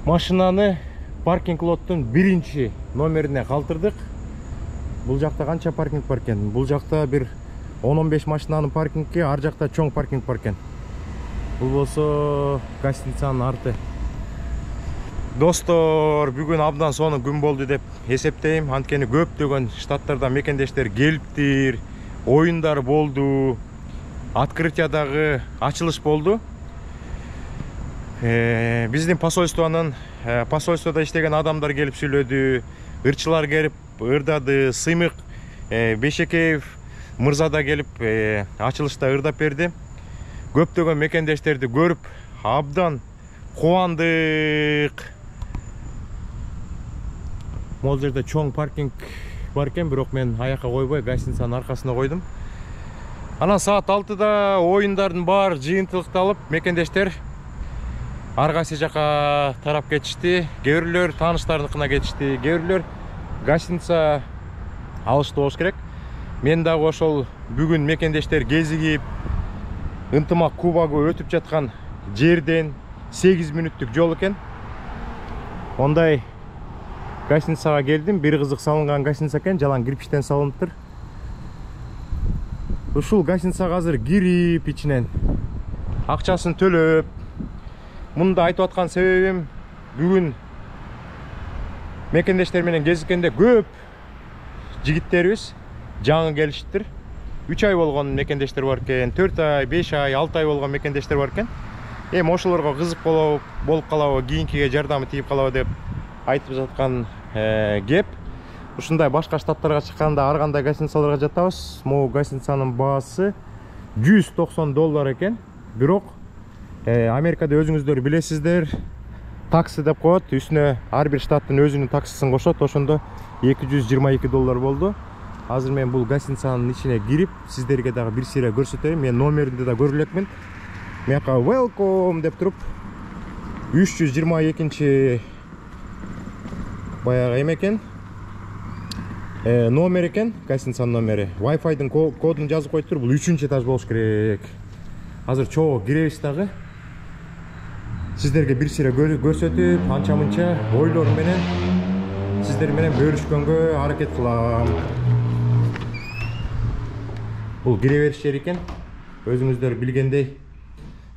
Машинаны паркинг лоттун биринчи номерине калтырдык. Бул жакта канча паркинг бар экен? Бул жакта бир 10-15 машинанын паркингке, ар жакта чоң паркинг бар экен. Бул болсо гостиницанын арты. Достор, бүгүн абдан сонун күн болду деп эсептейм. Анткени көптөгөн штаттардан мекендештер келиптир, оюндар болду, открытиядагы ачылыш болду. Биздин посольствода иштеген адамдар келип сүйлөдү, ырчылар келип ырдады, Сыймык Бешекеев мырза да келип ачылышта ырдап берди. Көптөгөн мекендештерди көрүп абдан кубандык. Могул жерде чоң паркинг бар экен, бирок мен аякка койбой гостиницанын аркасына койдум. Анан саат 6-да оюндардын баары жыйынтылыкталып, мекендештер ар кайсы жака тарап кетишти. Кээ бирлөр тааныштарыныкына кетишти, кээ бирлөр гостиница алышты болуш керек. Мен дагы ошол бүгүн мекендештер кезигип ынтымак кубагы өтүп жаткан жерден 8 мүнөттүк жол экен. Ондай гостиницага келдим. Бир кызык салынган гостиница экен, жалаң кирпичтен салыныптыр. Ушул гостиницага азыр кирип, ичинен акчасын төлөп, мында айтып аткан себебим, бүгүн мекендештер менен кезиккенде көп жигиттерибиз жаңы келишиптир. 3 ай болгон мекендештер бар экен, 4 ай, 5 ай, 6 ай болгон мекендештер бар экен. Эми ошолорго кызык болуп калабы, кийинкиге жардамы тийип калабы деп айтып жаткан кеп. Ушундай башка штаттарга чыкканда ар кандай гостиницаларга жатабыз. Могу гостиницанын баасы $190 экен. Бирок Америкада өзүңүздөр билесиздер, такси деп коет. Үстүнө ар бир штаттын өзүнүн таксисин кошот. Ошондо $222 болду. Азыр мен бул гостиницанын ичине кирип, сиздерге дагы бир сыйра көрсөтөйм. Мен номеринде да көрө элекмин. Мияка welcome деп туруп 322 баягы эме экен. Номер экен, гостиницанын номери. Wi-Fi'дын кодун жазып коюптур. Бул 3-чү этаж болуш керек. Азыр чогуу киребиз дагы. Сиздерге бир сыйра көрсөтүп, анча-мынча ойлор менен сиздер менен бөлүшкөнгө аракет кылам. Бул кире бериш жери экен. Өзүңүздөр билгендей,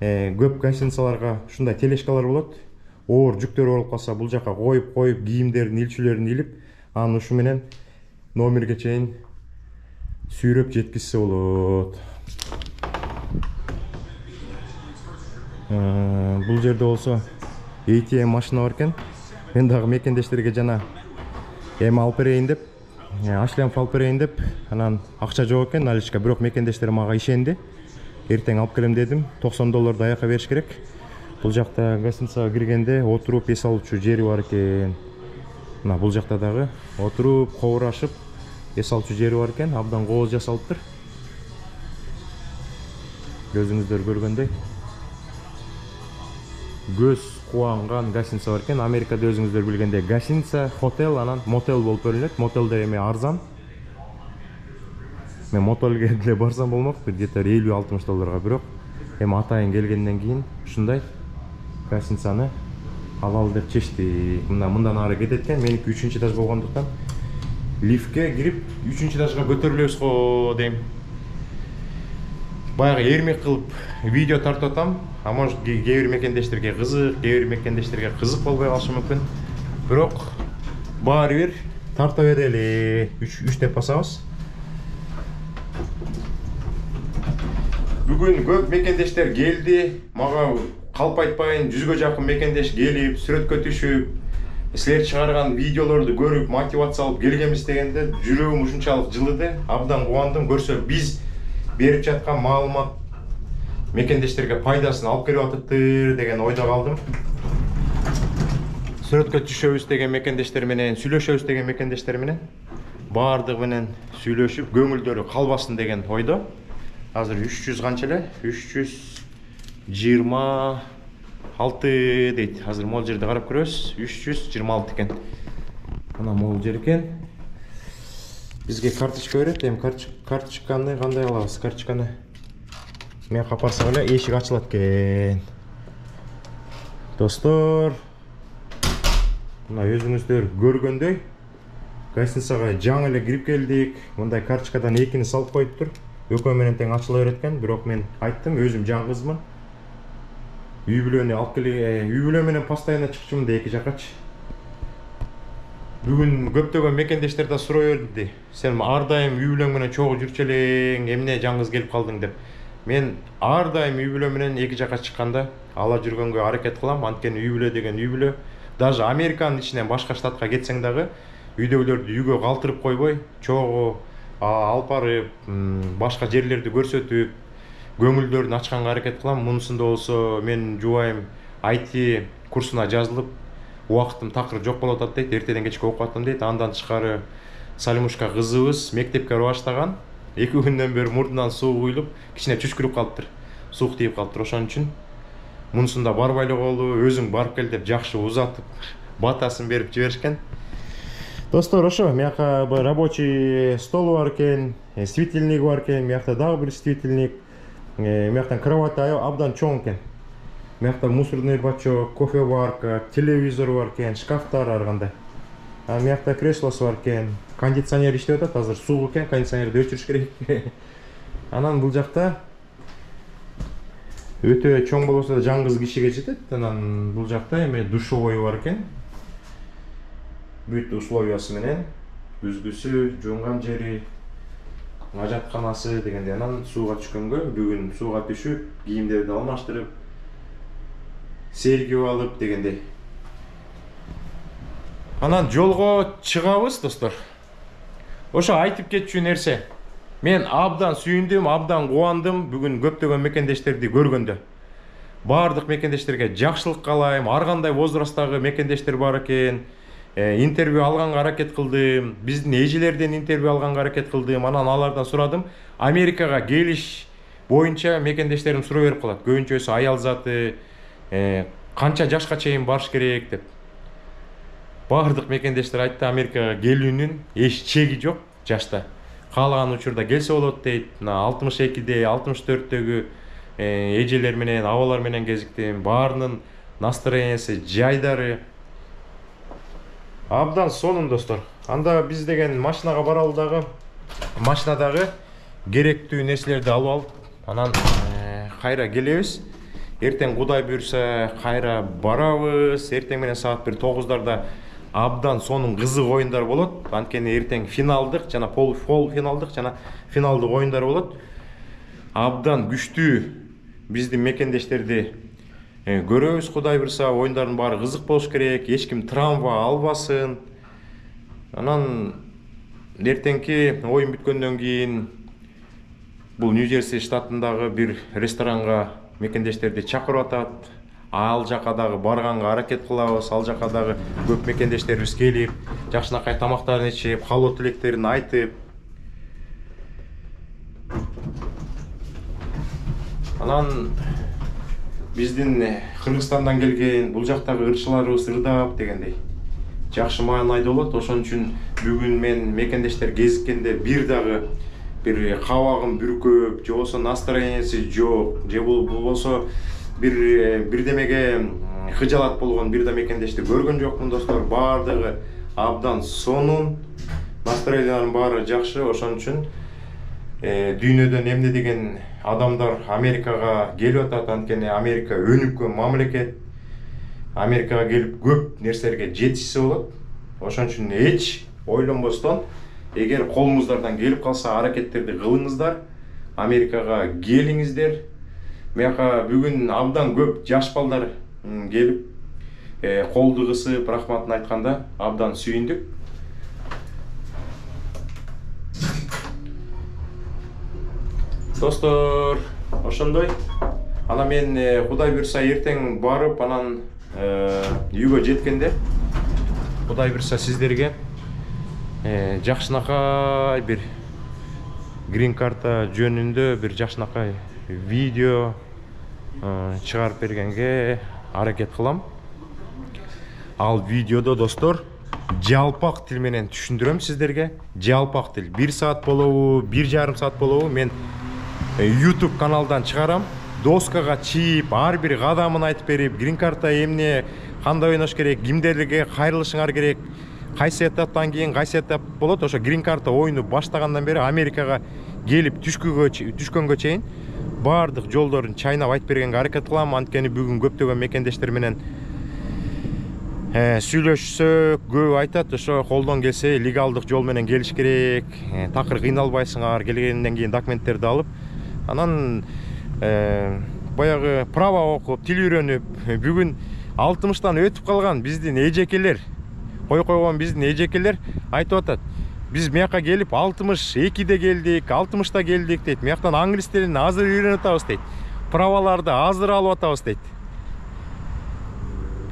көп гостиницаларга ушундай тележкалар болот. Оор жүктөр болуп калса, бул жака коюп, кийимдердин, илчүлөрүн илип, анан ушу менен номерге чейин сүйрөп жеткизсе болот. Бул жерде болсо ATM машина бар экен. Мен дагы мекендештерге жана эми алып берейин деп, ашлем алып берейин деп, анан акча жок экен наличка, бирок мекендештер мага ишенди. Эртең алып келем дедим. $90 аяка бериш керек. Бул жакта гостиницага киргенде отуруп эс алуучу жери бар экен. Мына бул жакта дагы отуруп, кобурашып эс алуучу жери бар экен. Абдан кооз жасалыптыр. Көзүңүздөр көргөндөй көз кубанган гостиница бар экен. Америкада өзүңүздөр билгендей гостиница, хотел, анан мотел болуп бөлүнөт. Мотелдер эми арзан. Мен мотелге деле барсам болмок, где-то $50-60, бирок эми атайын келгенден кийин ушундай гостиницаны алалы деп чечти. Мындан ары кетет экен. Меники 3-чү этаж болгондуктан лифтке кирип 3-чү этажга көтөрүлөбүз го дейм. Баягы эрмек кылып видео тартып атам. А может кээ бир мекендештерге кызык, кээ бир мекендештерге кызык болбой калышы мүмкүн. Бирок баары бир тарта берели. 3 деп басабыз. Бүгүн көп мекендештер келди. Мага калп айтпайын, 100гө жакын мекендеш келип, сүрөткө түшүп, силер чыгарган видеолорду көрүп, мотивация алып келгенбиз дегенде жүрөгүм ушунчалык жылыды. Абдан кубандым. Көрсө биз берип жаткан маалымат мекендештерге пайдасын алып келип атыптыр деген ойдо калдым. Сүрөткө түшөбүз деген мекендештер менен, сүйлөшөбүз деген мекендештер менен баардыгы менен сүйлөшүп, көңүлдөрү калбасын деген ойдо. Азыр 300 канча эле? 326 дейт. Азыр могул жерде карап көрөбүз. 326 экен. Ана могул жер экен. Бизге карточка берет. Эми карточканы кандай алабыз? Карточканы мен капарсак эле эшик ачылат экен. Достор, Мына өзүңүздөр көргөндөй гостиницага жаңы эле кирип келдик. Мындай карточкадан экини салып коюптур. Экөө менен тең ачыла берет экен, бирок мен айттым, өзүм жалгызмын. Үй бүлөнү алып келе, үй бүлө менен постоянно чыкчумун да эки жакачы. Бүгүн көптөгөн мекендештер да сурай берди. Сен ар дайым үй бүлөң менен чогуу жүрчү элең, эмне жалгыз келип калдың деп. Мен ар дайым үй бүлө менен эки жака чыкканда ала жүргөнгө аракет кылам. Анткени үй бүлө деген үй бүлө. Даже Американын ичинен башка штатка кетсең дагы үйдөгүлөрдү үйгө калтырып койбой, чогуу алып барып, башка жерлерди көрсөтүп, көңүлдөрүн ачканга аракет кылам. Мунусунда болсо мен жубайым IT курсуна жазылып, убактым такыр жок болуп атат дейт. Эртеден кечке окуп атам дейт. Андан тышкары Салимушка кызыбыз мектепке бара баштаган. 2 күндөн бери мурдунан суу куюлуп, кичине чүчкүрүп калыптыр. Суук тийип калыптыр. Ошон үчүн мунусунда барбай эле колу, өзүң барып кел деп жакшы узатып, батасын берип жиберишкен. Достор, ошо мияка рабочий стол бар экен, светильник бар экен, миякта дагы бир светильник. Мияктан кровать абдан чоң экен. Миякта мусорный бачок, кофеварка, телевизор бар экен, шкафтар ар кандай. Миякта креслосу бар экен. Кондиционер иштеп атат, азыр суук экен, кондиционерди өчүрүш керек. Анан бул жакта өтө чоң болбосо да жалгыз кишиге жетет. Анан бул жакта эме душевой бар экен. Бүт условиясы менен, үзгүсү, жуунган жери, ажатканасы дегенде. Анан сууга түшкөнгө, бүгүн сууга түшүп, кийимдерди алмаштырып, сергип алып дегенде. Анан жолго чыгабыз, достор. Ошо айтып кетчү нерсе. Мен абдан сүйүндүм, абдан кубандым бүгүн көптөгөн мекендештерди көргөндө. Бардык мекендештерге жакшылык каалайм. Ар кандай возрасттагы мекендештер бар экен. Интервью алганга аракет кылдым. Биздин эжелерден интервью алганга аракет кылдым. Анан алардан сурадым. Америкага келиш боюнча мекендештерим суроо берип калат. Көбүнчөсү аял заты, канча жашка чейин барыш керек деп. Бардык мекендештер айтты, Америкага келүүнүн эч чеги жок жашта. Каалаган учурда келсе болот дейт. 62-де, 64-дөгү эжелер менен, абалар менен кезиктим. Баарынын настроениясы, жайдары абдан сонун, достор. Анда биз деген машинага баралы дагы, машинадагы керектүү нерселерди алып алып, анан кайра келебиз. Эртең Кудай буйрса кайра барабыз. Эртең менен саат 9-дарда абдан сонун кызык оюндар болот. Анткени эртең финалдык жана полуфиналдык жана финалдык оюндар болот. Абдан күчтүү биздин мекендештерди көрөбүз. Кудай буйрса оюндардын баары кызык болуш керек. Эч ким травма албасын. Анан эртеңки оюн бүткөндөн кийин бул Нью-Джерси штатындагы бир ресторанга мекендештерди чакырып атат. Ал жака дагы барганга аракет кылабыз. Ал жака дагы көп мекендештерибиз келип, жакшынакай тамактарын ичип, каалоо тилектерин айтып. Анан биздин Кыргызстандан келген бул жактагы ырчыларыбыз ырдап дегендей жакшы маанайда болот. Ошон үчүн бүгүн мен мекендештер кезиккенде бир дагы бир кабагым бүркөп, же болсо настроениясы жок, же болсо бирдемеге хыжалат болгон бир да мекендешти көргөн жокмун, достор. Бардыгы абдан сонун, настроениялардын баары жакшы. Ошон үчүн дүйнөдөн эмне деген адамдар Америкага келип атат. Анткени Америка өнүккөн мамлекет. Америкага келип көп нерселерге жетишсе болот. Ошон үчүн эч ойлонбостон, эгер колуңуздардан келип калса, аракеттерди кылыңыздар. Америкага келиңиздер. Мияка бүгүн абдан көп жаш балдар келип, колду кысып, рахматын айтканда абдан сүйүндүк. Достор, ошондой. Ана мен Кудай буйрса эртең барып, анан үйгө жеткенде Кудай буйрса сиздерге жакшынакай бир грин карта жөнүндө бир жакшынакай видео чыгарып бергенге аракет кылам. Ал видеодо, достор, жалпак тил менен түшүндүрөм сиздерге. Жалпак тил 1 саат болобу, 1,5 саат болобу, мен YouTube каналдан чыгарам. Доскага чийип, ар бир кадамын айтып берип, грин карта эмне, кандай ойнош керек, кимдерге кайрылышыңар керек, кайсы этаптан кийин кайсы этап болот. Ошо грин карта оюну баштагандан бери Америкага келип түшкөнгө чейин баардык жолдорун чайнап айтып бергенге аракет кылам. Анткени бүгүн көптөгөн мекендештер менен сүйлөшсөк, көп айтат, ошо колдон келсе легалдык жол менен келиш керек, такыр кыйналбайсыңар, келгенден кийин документтерди алып, анан баягы право окуп, тил үйрөнүп, бүгүн 60-тан өтүп калган биздин эжекелер, кой койгон биздин эжекелер айтып атат. Биз мияка келип 62-де келдик, 60-та келдик дейт. Мияктан англис тилин азыр үйрөнүп атабыз дейт. Праваларды азыр алып атабыз дейт.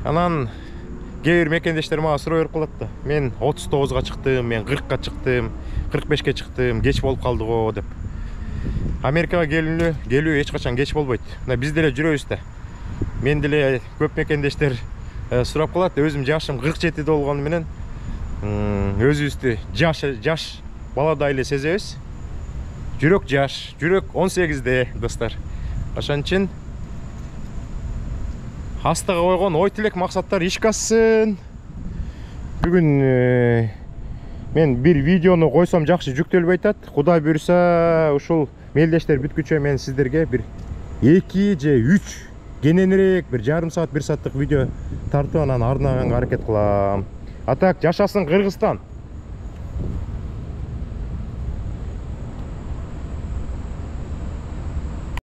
Анан кээ бир мекендештер мага суроо берип калат да. Мен 39-га чыктым, мен 40-ка чыктым, 45-ке чыктым, кеч болуп калды го деп. Америкага келүү эч качан кеч болбойт. Мына биз деле жүрөбүз да. Мен деле көп мекендештер сурап калат. Өзүм жашым 47-де болгону менен өзүбүздү жаш баладай эле сезебиз. Жүрөк жаш, жүрөк 18-де, достор. Ошон үчүн астыга койгон ой тилек максаттар ишке ашсын. Бүгүн мен бир видеону койсом жакшы жүктөлбөй атат. Кудай буйруса, ушул мелдештер бүткүчө мен сиздерге бир 2 же 3 кененирээк бир жарым саат, 1 сааттык видео тартып анан арнаганга аракет кылам. А так, жашасын Кыргызстан.